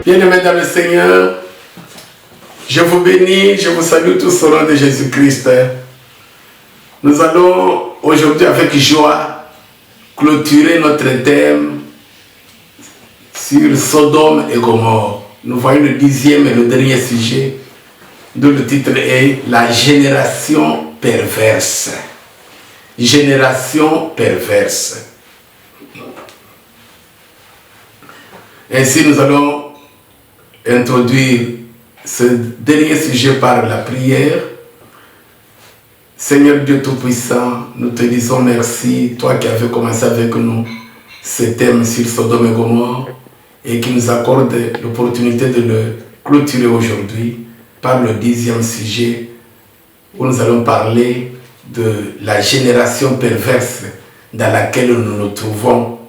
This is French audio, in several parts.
Bien-aimés dans le Seigneur, je vous bénis, je vous salue tous au nom de Jésus-Christ. Nous allons aujourd'hui avec joie clôturer notre thème sur Sodome et Gomorrhe. Nous voyons le 10e et le dernier sujet, dont le titre est La génération perverse. Génération perverse. Ainsi, nous allons introduire ce dernier sujet par la prière. Seigneur Dieu Tout-Puissant, nous te disons merci, toi qui avais commencé avec nous ce thème sur Sodome et Gomorrhe et qui nous accorde l'opportunité de le clôturer aujourd'hui par le 10e sujet où nous allons parler de la génération perverse dans laquelle nous nous trouvons.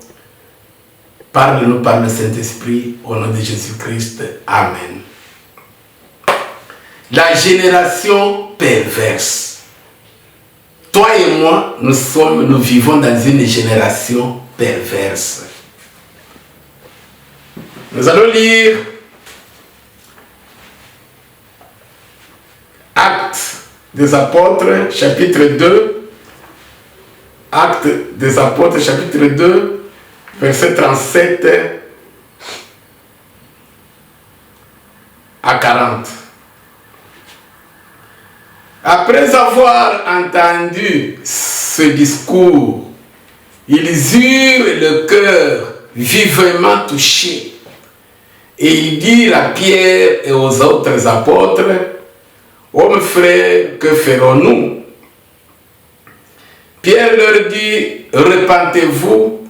Parle-nous par le Saint-Esprit, au nom de Jésus-Christ. Amen. La génération perverse. Toi et moi, nous vivons dans une génération perverse. Nous allons lire Actes des Apôtres, chapitre 2. Actes des Apôtres, chapitre 2. Verset 37 à 40. Après avoir entendu ce discours, ils eurent le cœur vivement touché et ils dirent à Pierre et aux autres apôtres: Hommes frères, que ferons-nous? Pierre leur dit: Repentez-vous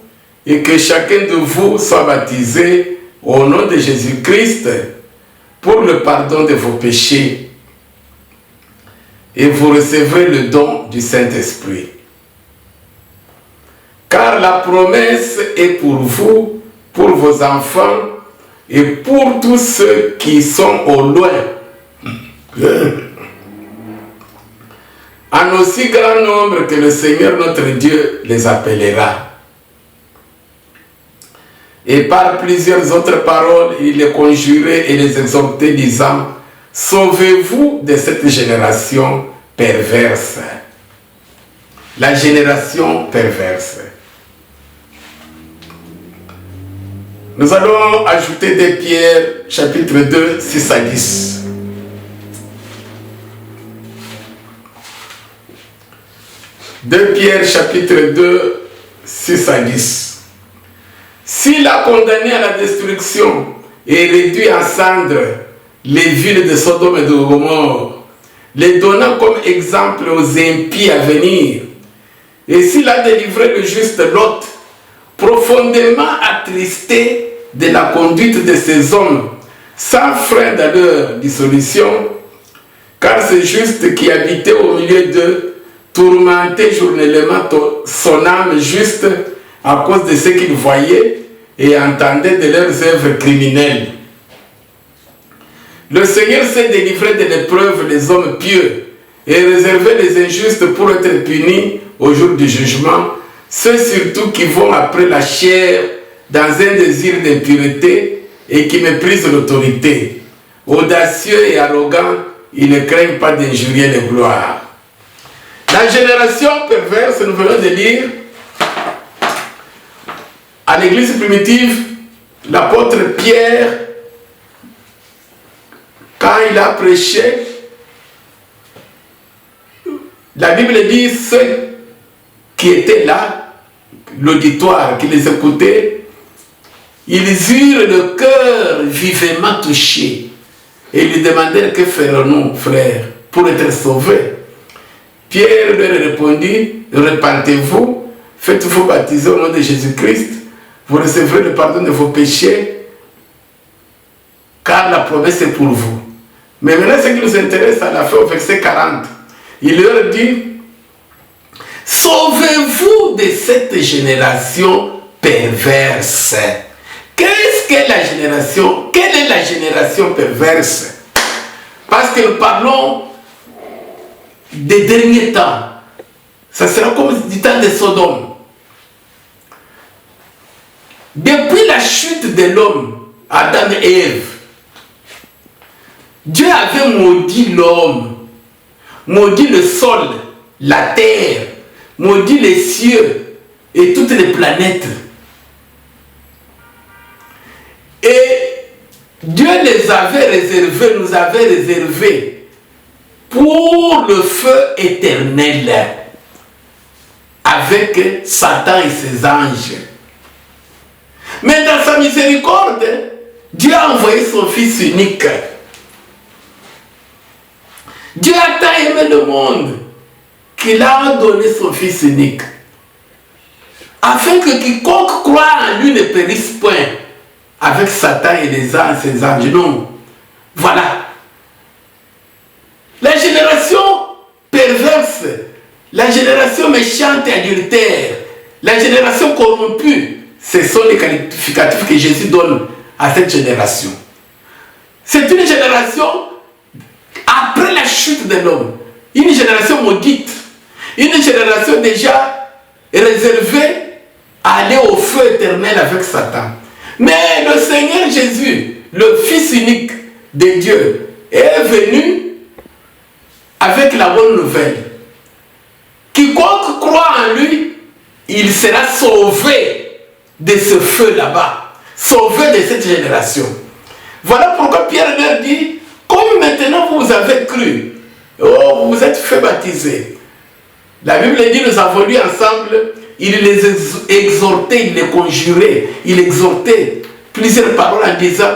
et que chacun de vous soit baptisé au nom de Jésus-Christ pour le pardon de vos péchés, et vous recevrez le don du Saint-Esprit. Car la promesse est pour vous, pour vos enfants et pour tous ceux qui sont au loin, en aussi grand nombre que le Seigneur notre Dieu les appellera. Et par plusieurs autres paroles, il les conjurait et les exhortait, disant: Sauvez-vous de cette génération perverse. La génération perverse. Nous allons ajouter 2 Pierre, chapitre 2, 6 à 10. Deux Pierre, chapitre 2, 6 à 10. S'il a condamné à la destruction et réduit en cendres les villes de Sodome et de Gomorrhe, les donnant comme exemple aux impies à venir, et s'il a délivré le juste Lot, profondément attristé de la conduite de ces hommes, sans frein dans leur dissolution, car ce juste qui habitait au milieu d'eux tourmentait journellement son âme juste à cause de ce qu'ils voyaient et entendaient de leurs œuvres criminelles. Le Seigneur s'est délivré de l'épreuve des hommes pieux et réservé les injustes pour être punis au jour du jugement, ceux surtout qui vont après la chair dans un désir d'impureté et qui méprisent l'autorité. Audacieux et arrogants, ils ne craignent pas d'injurier les gloires. La génération perverse, nous venons de lire, à l'église primitive, l'apôtre Pierre, quand il a prêché, la Bible dit ceux qui étaient là, l'auditoire, qui les écoutait, ils eurent le cœur vivement touché et lui demandèrent: Que ferons-nous, frères, pour être sauvés? Pierre leur répondit: Repentez-vous, faites-vous baptiser au nom de Jésus-Christ, vous recevrez le pardon de vos péchés, car la promesse est pour vous. Mais maintenant, ce qui nous intéresse à la fin, au verset 40, il leur dit: Sauvez-vous de cette génération perverse. Qu'est-ce que la génération? Quelle est la génération perverse? Parce que nous parlons des derniers temps. Ça sera comme du temps de Sodome. Depuis la chute de l'homme, Adam et Ève, Dieu avait maudit l'homme, maudit le sol, la terre, maudit les cieux et toutes les planètes. Et Dieu les avait réservés, nous avait réservés pour le feu éternel avec Satan et ses anges. Mais dans sa miséricorde, Dieu a envoyé son Fils unique. Dieu a tant aimé le monde qu'il a donné son Fils unique, afin que quiconque croit en lui ne périsse point avec Satan et les anges, ses anges. Non. Voilà. La génération perverse, la génération méchante et adultère, la génération corrompue, ce sont les qualificatifs que Jésus donne à cette génération. C'est une génération après la chute de l'homme, une génération maudite, une génération déjà réservée à aller au feu éternel avec Satan. Mais le Seigneur Jésus, le Fils unique de Dieu, est venu avec la bonne nouvelle. Quiconque croit en lui, il sera sauvé de ce feu là-bas, sauvé de cette génération. Voilà pourquoi Pierre leur dit, comme maintenant vous avez cru, oh, vous êtes fait baptiser. La Bible dit, nous avons lu ensemble, il les exhortait, il les conjurait, il exhortait plusieurs paroles en disant,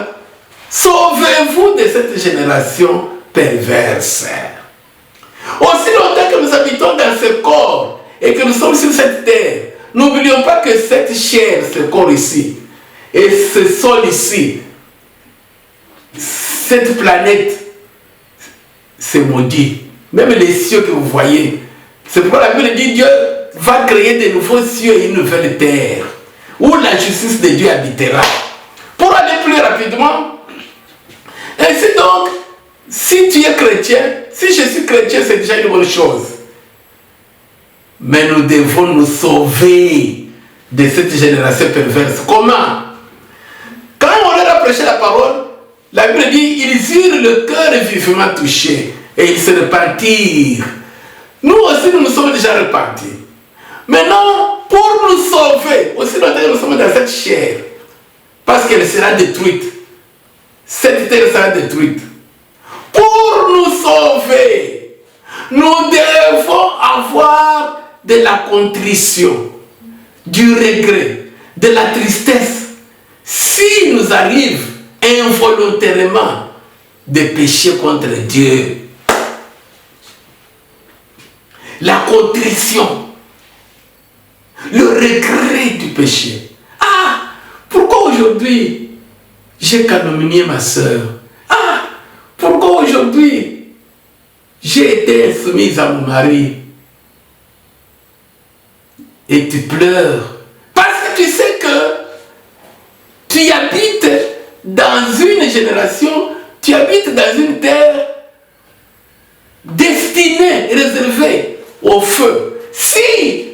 sauvez-vous de cette génération perverse. Aussi longtemps que nous habitons dans ce corps et que nous sommes sur cette terre, n'oublions pas que cette chair, ce corps ici, et ce sol ici, cette planète, c'est maudit. Même les cieux que vous voyez. C'est pourquoi la Bible dit Dieu va créer de nouveaux cieux et une nouvelle terre où la justice de Dieu habitera. Pour aller plus rapidement, ainsi donc, si tu es chrétien, si je suis chrétien, c'est déjà une bonne chose. Mais nous devons nous sauver de cette génération perverse. Comment? Quand on leur a prêché la parole, la Bible dit, ils eurent le cœur vivement touché et ils se repentirent. Nous aussi, nous nous sommes déjà repentis. Maintenant, pour nous sauver, aussi longtemps que nous sommes dans cette chair, parce qu'elle sera détruite, cette terre sera détruite. Pour nous sauver, nous devons avoir de la contrition, du regret, de la tristesse. Si nous arrive involontairement de pécher contre Dieu, la contrition, le regret du péché. Ah, pourquoi aujourd'hui j'ai calomnié ma soeur? Ah, pourquoi aujourd'hui j'ai été insoumise à mon mari? Et tu pleures parce que tu sais que tu habites dans une génération, tu habites dans une terre destinée, réservée au feu. Si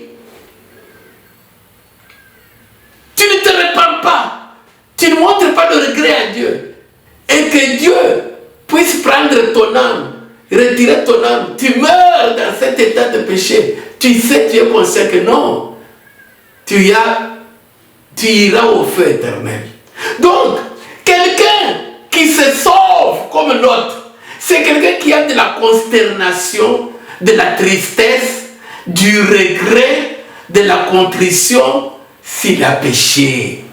tu ne te répands pas, tu ne montres pas le regret à Dieu, et que Dieu puisse prendre ton âme, retirer ton âme, tu meurs dans cet état de péché, tu sais, tu es conscient que non, tu iras au feu éternel. Donc, quelqu'un qui se sauve comme l'autre, c'est quelqu'un qui a de la consternation, de la tristesse, du regret, de la contrition s'il a péché.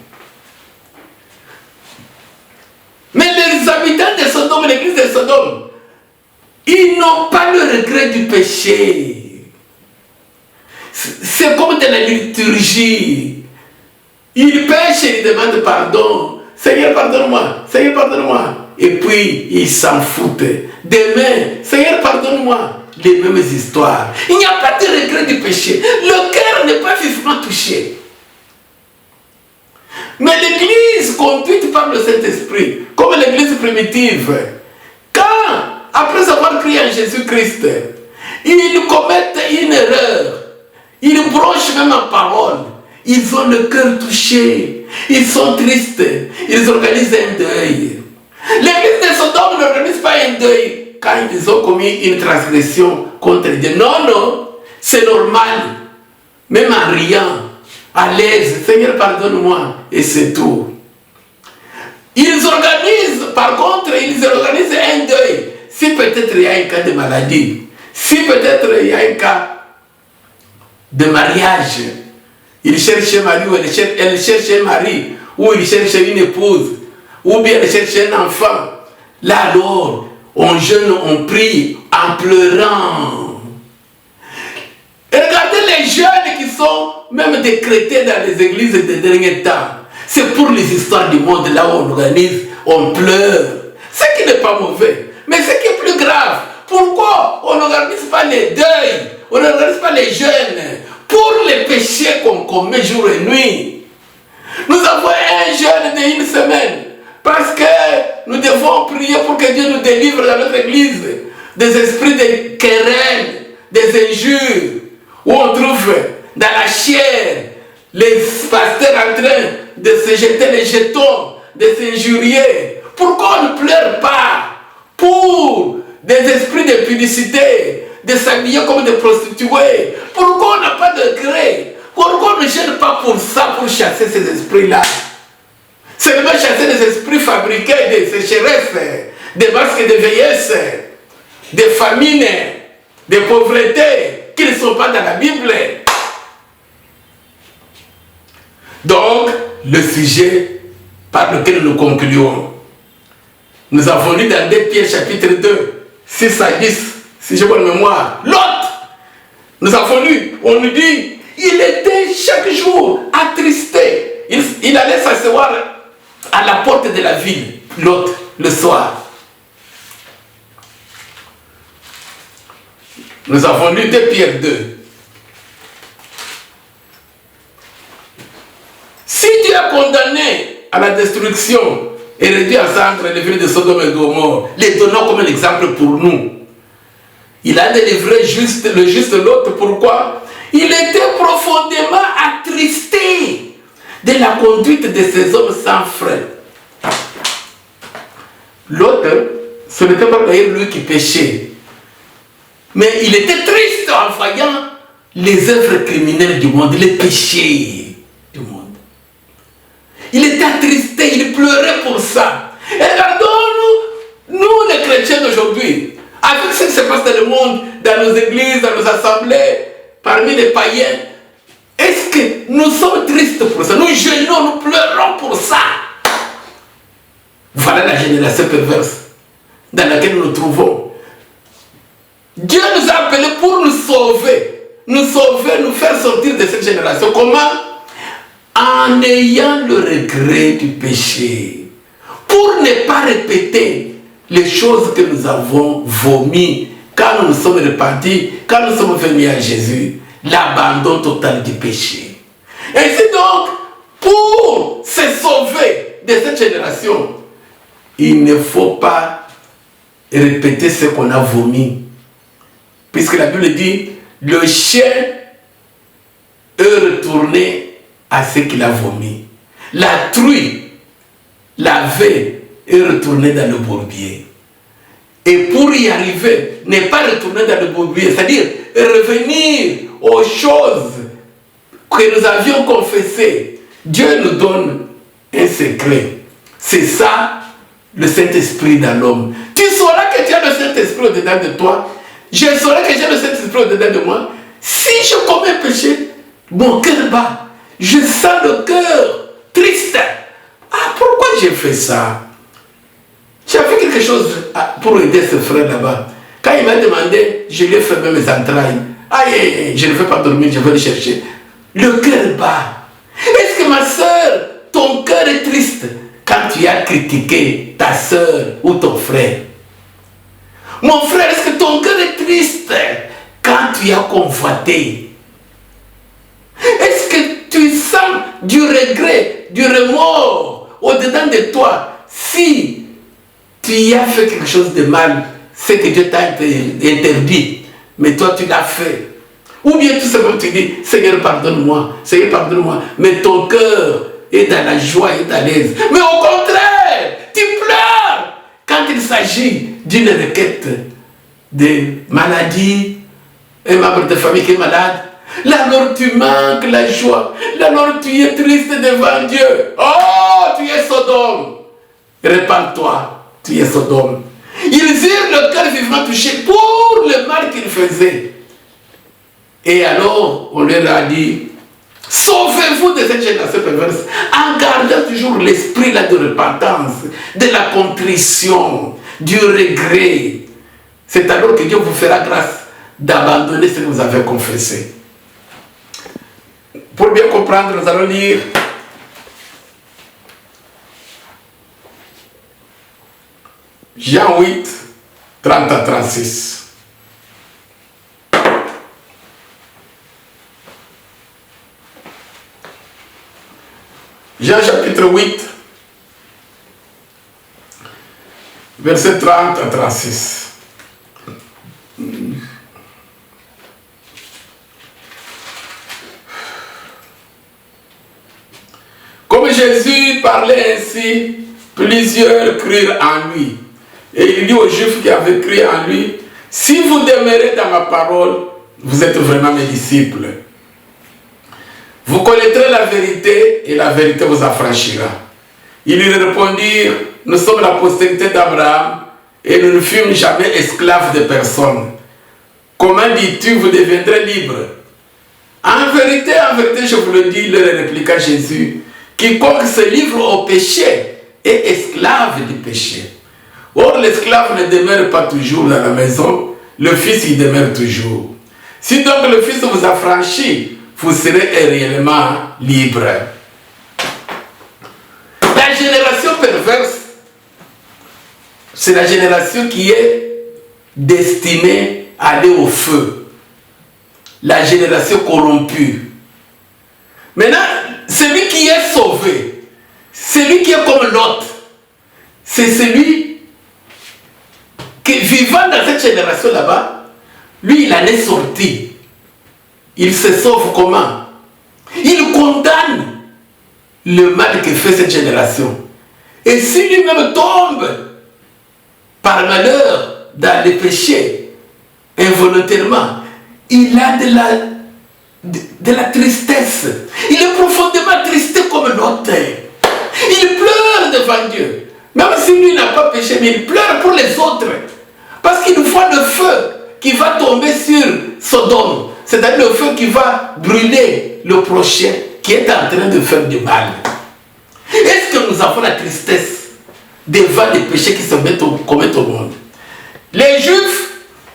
Mais les habitants de Sodome, l'église de Sodome, ils n'ont pas le regret du péché. C'est comme de la liturgie. Ils pêchent et ils demandent pardon. Seigneur, pardonne-moi. Seigneur, pardonne-moi. Et puis, ils s'en foutent. Demain, Seigneur, pardonne-moi. Les mêmes histoires. Il n'y a pas de regret du péché. Le cœur n'est pas vivement touché. Mais l'église conduite par le Saint-Esprit, comme l'église primitive, quand, après avoir crié en Jésus-Christ, ils commettent une erreur, ils brochent même en parole, ils ont le cœur touché, ils sont tristes, ils organisent un deuil. L'église de Sodome n'organise pas un deuil quand ils ont commis une transgression contre Dieu. Non, non, c'est normal. Même en riant, à l'aise, Seigneur, pardonne-moi, et c'est tout. Ils organisent, par contre, ils organisent un deuil. Si peut-être il y a un cas de maladie, si peut-être il y a un cas de mariage, il cherche un mari ou elle cherche un mari, ou il cherche une épouse, ou bien elle cherche un enfant. Là alors, on jeûne, on prie en pleurant. Et regardez les jeunes qui sont même décrétés dans les églises des derniers temps. C'est pour les histoires du monde, là où on organise, on pleure. Ce qui n'est pas mauvais. Mais ce qui est plus grave, pourquoi on n'organise pas les deuils, on n'organise pas les jeûnes pour les péchés qu'on commet jour et nuit? Nous avons un jeûne d'une semaine parce que nous devons prier pour que Dieu nous délivre dans notre église des esprits de querelles, des injures, où on trouve dans la chair les pasteurs en train de se jeter les jetons, de s'injurier. Pourquoi on ne pleure pas pour des esprits de publicité, de s'habiller comme des prostituées? Pourquoi on n'a pas de gré? Pourquoi on ne gêne pas pour ça, pour chasser ces esprits-là? Seulement chasser des esprits fabriqués, des sécheresses, des masques de vieillesse, des famines, des pauvretés, qui ne sont pas dans la Bible. Donc, le sujet par lequel nous concluons, nous avons lu dans 2 Pierre chapitre 2, 6 à 10, si j'ai bonne mémoire, Lot, nous avons lu, on nous dit, il était chaque jour attristé, il allait s'asseoir à la porte de la ville, Lot, le soir. Nous avons lu 2 Pierre 2. Si Dieu a condamné à la destruction et réduit à cendre les villes de Sodome et Gomorrhe, les donnant comme un exemple pour nous, il a délivré le juste Lot. Pourquoi? Il était profondément attristé de la conduite de ces hommes sans frein. Lot, ce n'était pas d'ailleurs lui qui péchait, mais il était triste en voyant les œuvres criminelles du monde, les péchés du monde. Il était attristé, il pleurait pour ça. Et regardons-nous, nous les chrétiens d'aujourd'hui, avec ce qui se passe dans le monde, dans nos églises, dans nos assemblées, parmi les païens, est-ce que nous sommes tristes pour ça? Nous jeûnons, nous pleurons pour ça. Voilà la génération perverse dans laquelle nous nous trouvons. Dieu nous a appelés pour nous sauver, nous faire sortir de cette génération. Comment? En ayant le regret du péché, pour ne pas répéter les choses que nous avons vomies quand nous nous sommes repentis, quand nous sommes venus à Jésus, l'abandon total du péché. Ainsi donc, pour se sauver de cette génération, il ne faut pas répéter ce qu'on a vomi. Puisque la Bible dit, le chien est retourné à ce qu'il a vomi. La truie, la veille, est retournée dans le bourbier. Et pour y arriver, ne pas retourner dans le bourbier, c'est-à-dire revenir aux choses que nous avions confessées. Dieu nous donne un secret. C'est ça, le Saint-Esprit dans l'homme. Tu sauras que tu as le Saint-Esprit au-dedans de toi. Je saurai que j'ai le Saint-Esprit au-dedans de moi. Si je commets un péché, mon cœur bat. Je sens le cœur triste. Ah, pourquoi j'ai fait ça? J'ai fait quelque chose pour aider ce frère là-bas. Quand il m'a demandé, je lui ai fermé mes entrailles. Aïe, je ne vais pas dormir, je vais le chercher. Le cœur bat. Est-ce que ma soeur, ton cœur est triste quand tu as critiqué ta soeur ou ton frère? Mon frère, est-ce que ton cœur est triste quand tu as convoité? Est-ce que tu sens du regret, du remords au-dedans de toi si tu as fait quelque chose de mal, ce que Dieu t'a interdit, mais toi tu l'as fait? Ou bien tout simplement tu dis, Seigneur pardonne-moi, Seigneur pardonne-moi, mais ton cœur est dans la joie et à l'aise. Mais au contraire, tu pleures s'agit d'une requête de maladie, un membre de famille qui est malade, là alors tu manques la joie, là alors tu es triste devant Dieu. Oh, tu es Sodome. Répands-toi, tu es Sodome. Ils eurent le cœur vivement touché pour le mal qu'ils faisaient. Et alors, on leur a dit, sauvez-vous de cette génération perverse en gardant toujours l'esprit là de repentance, de la contrition, du regret. C'est alors que Dieu vous fera grâce d'abandonner ce que vous avez confessé. Pour bien comprendre, nous allons lire Jean 8, 30 à 36. Jean chapitre 8, verset 30 à 36. Comme Jésus parlait ainsi, plusieurs crurent en lui. Et il dit aux Juifs qui avaient cru en lui, si vous demeurez dans ma parole, vous êtes vraiment mes disciples. Vous connaîtrez la vérité et la vérité vous affranchira. Ils lui répondirent, nous sommes la postérité d'Abraham et nous ne fûmes jamais esclaves de personne. Comment dis-tu, vous deviendrez libres? En vérité, je vous le dis, leur répliqua Jésus, quiconque se livre au péché est esclave du péché. Or, l'esclave ne demeure pas toujours dans la maison, le Fils y demeure toujours. Si donc le Fils vous affranchit, vous serez réellement libre. La génération perverse, c'est la génération qui est destinée à aller au feu. La génération corrompue. Maintenant, celui qui est sauvé, celui qui est comme l'autre, c'est celui qui, vivant dans cette génération là-bas, lui, il en est sorti. Il se sauve comment? Il condamne le mal que fait cette génération. Et si lui-même tombe par malheur dans les péchés, involontairement, il a de la tristesse. Il est profondément triste comme l'autre. Il pleure devant Dieu. Même si lui n'a pas péché, mais il pleure pour les autres. Parce qu'il nous faut le feu qui va tomber sur Sodome. C'est-à-dire le feu qui va brûler le prochain qui est en train de faire du mal. Est-ce que nous avons la tristesse devant les péchés qui se commettent au monde? Les Juifs,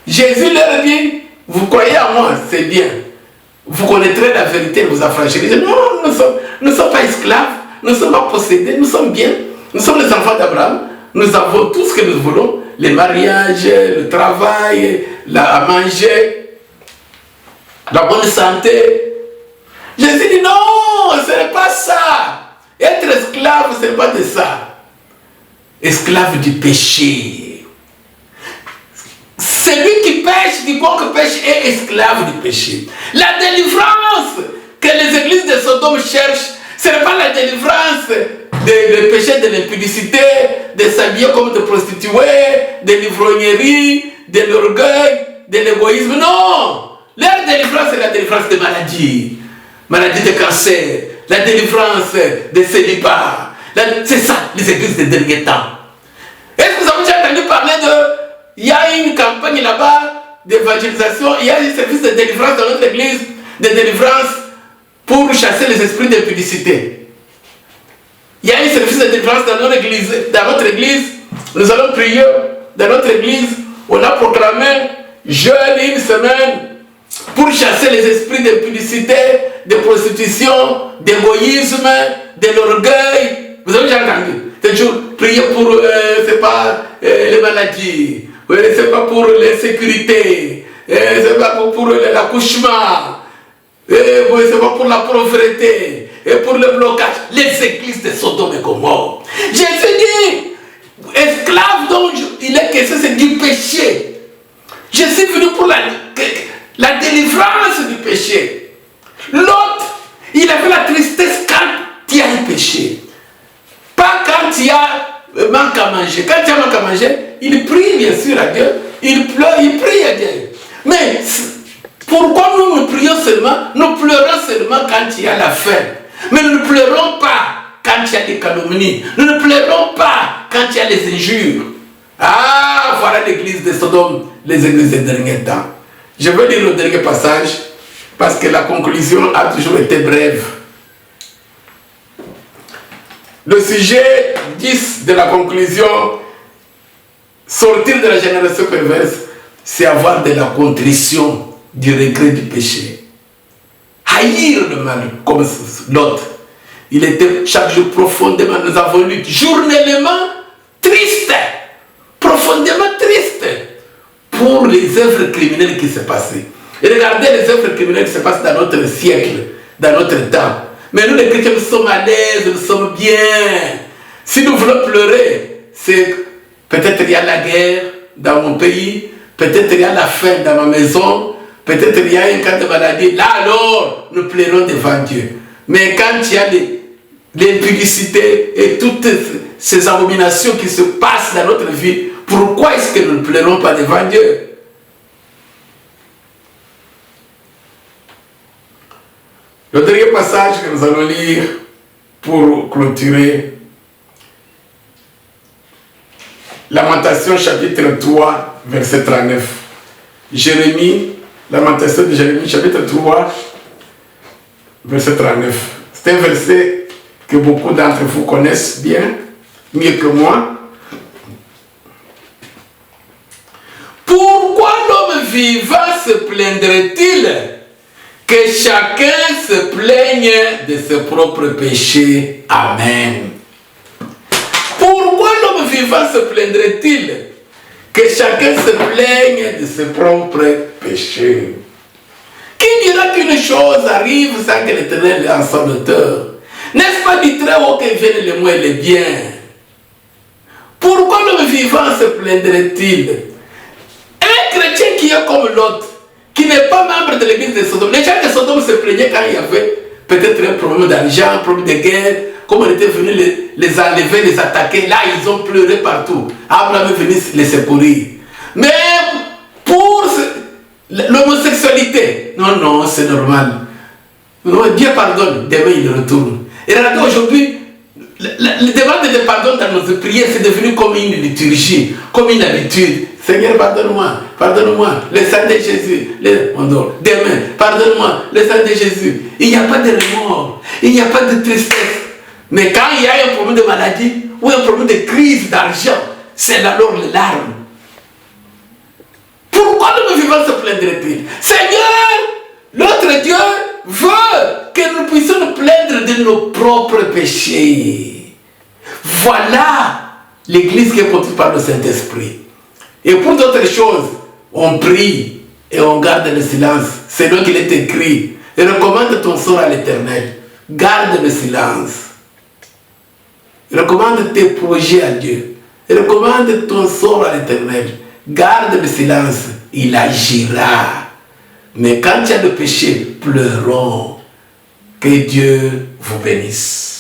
Jésus leur dit, vous croyez en moi, c'est bien. Vous connaîtrez la vérité, vous affranchirez. Non, nous ne sommes pas esclaves, nous ne sommes pas possédés, nous sommes bien. Nous sommes les enfants d'Abraham, nous avons tout ce que nous voulons, les mariages, le travail, à manger, la bonne santé. Jésus dit non, ce n'est pas ça. Être esclave, ce n'est pas de ça. Esclave du péché. Celui qui pêche, quiconque pêche est esclave du péché. La délivrance que les églises de Sodome cherchent, ce n'est pas la délivrance des péchés de l'impudicité, de s'habiller comme de prostituées, de l'ivrognerie, de l'orgueil, de l'égoïsme. Non! Leur délivrance, c'est la délivrance des maladies. Maladie de cancer, la délivrance des célibats. C'est ça, les églises des derniers temps. Est-ce que vous avez déjà entendu parler de... Il y a une campagne là-bas d'évangélisation, il y a un service de délivrance dans notre église, de délivrance pour chasser les esprits d'impudicité. Il y a un service de délivrance dans notre église. Nous allons prier dans notre église. On a proclamé jeûne une semaine pour chasser les esprits d'impudicité, de prostitution, d'égoïsme, de l'orgueil. Vous avez déjà entendu? C'est toujours prier pour, c'est pas les maladies, c'est pas pour l'insécurité, c'est pas pour l'accouchement, c'est pas pour la pauvreté, et pour le blocage. Les églises de Sodome et Gomorrhe. Jésus dit, esclave dont il est question, c'est du péché. Je suis venu pour la délivrance du péché. L'autre, il avait la tristesse quand il y a un péché. Pas quand il y a manque à manger. Quand il y a manque à manger, il prie bien sûr à Dieu, il pleure, il prie à Dieu. Mais pourquoi nous prions seulement, nous pleurons seulement quand il y a la faim. Mais nous ne pleurons pas quand il y a des calomnies. Nous ne pleurons pas quand il y a les injures. Ah, voilà l'église de Sodome, les églises des derniers temps. Je vais lire le dernier passage parce que la conclusion a toujours été brève. Le sujet 10 de la conclusion, sortir de la génération perverse, c'est avoir de la contrition, du regret du péché. Haïr le mal comme l'autre. Il était chaque jour profondément, nous avons lu, journellement triste, profondément triste pour les œuvres criminelles qui se passaient. Et regardez les œuvres criminelles qui se passent dans notre siècle, dans notre temps. Mais nous les chrétiens, nous sommes à l'aise, nous sommes bien. Si nous voulons pleurer, c'est peut-être il y a la guerre dans mon pays, peut-être il y a la faim dans ma maison, peut-être il y a un cas de maladie. Là alors, nous pleurons devant Dieu. Mais quand il y a l'impudicité et toutes ces abominations qui se passent dans notre vie, pourquoi est-ce que nous ne pleurons pas devant Dieu? Le dernier passage que nous allons lire pour clôturer, Lamentation chapitre 3, verset 39. Jérémie, Lamentation de Jérémie chapitre 3, verset 39. C'est un verset que beaucoup d'entre vous connaissent bien, mieux que moi. Pourquoi l'homme vivant se plaindrait-il que chacun se plaigne de ses propres péchés? Amen. Pourquoi l'homme vivant se plaindrait-il que chacun se plaigne de ses propres péchés? Qui dira qu'une chose arrive sans que l'Éternel est en son auteur? N'est-ce pas du très haut que viennent les mots et les biens? Pourquoi l'homme vivant se plaindrait-il? Un chrétien qui est comme l'autre, qui n'est pas membre de l'église de Sodome. Les gens de Sodome se plaignaient quand il y avait peut-être un problème d'argent, un problème de guerre, comme on était venu les enlever, les attaquer. Là, ils ont pleuré partout. Abraham est venu les secourir. Mais pour l'homosexualité, non, c'est normal. Non, Dieu pardonne, demain il retourne. Et regardez aujourd'hui, le demande de pardon dans nos prières, c'est devenu comme une liturgie, comme une habitude. Seigneur, pardonne-moi, pardonne-moi, le sang de Jésus, demain, pardonne-moi, le sang de Jésus. Il n'y a pas de remords, il n'y a pas de tristesse. Mais quand il y a un problème de maladie ou un problème de crise d'argent, c'est alors les larmes. Pourquoi l'homme vivant se plaindrait-il? Seigneur, notre Dieu veut que nous puissions nous plaindre de nos propres péchés. Voilà l'église qui est portée par le Saint-Esprit. Et pour d'autres choses, on prie et on garde le silence. C'est donc qu'il est écrit. Et recommande ton sort à l'Éternel. Garde le silence. Recommande tes projets à Dieu. Recommande ton sort à l'Éternel. Garde le silence. Il agira. Mais quand il y a le péché, pleurons. Que Dieu vous bénisse.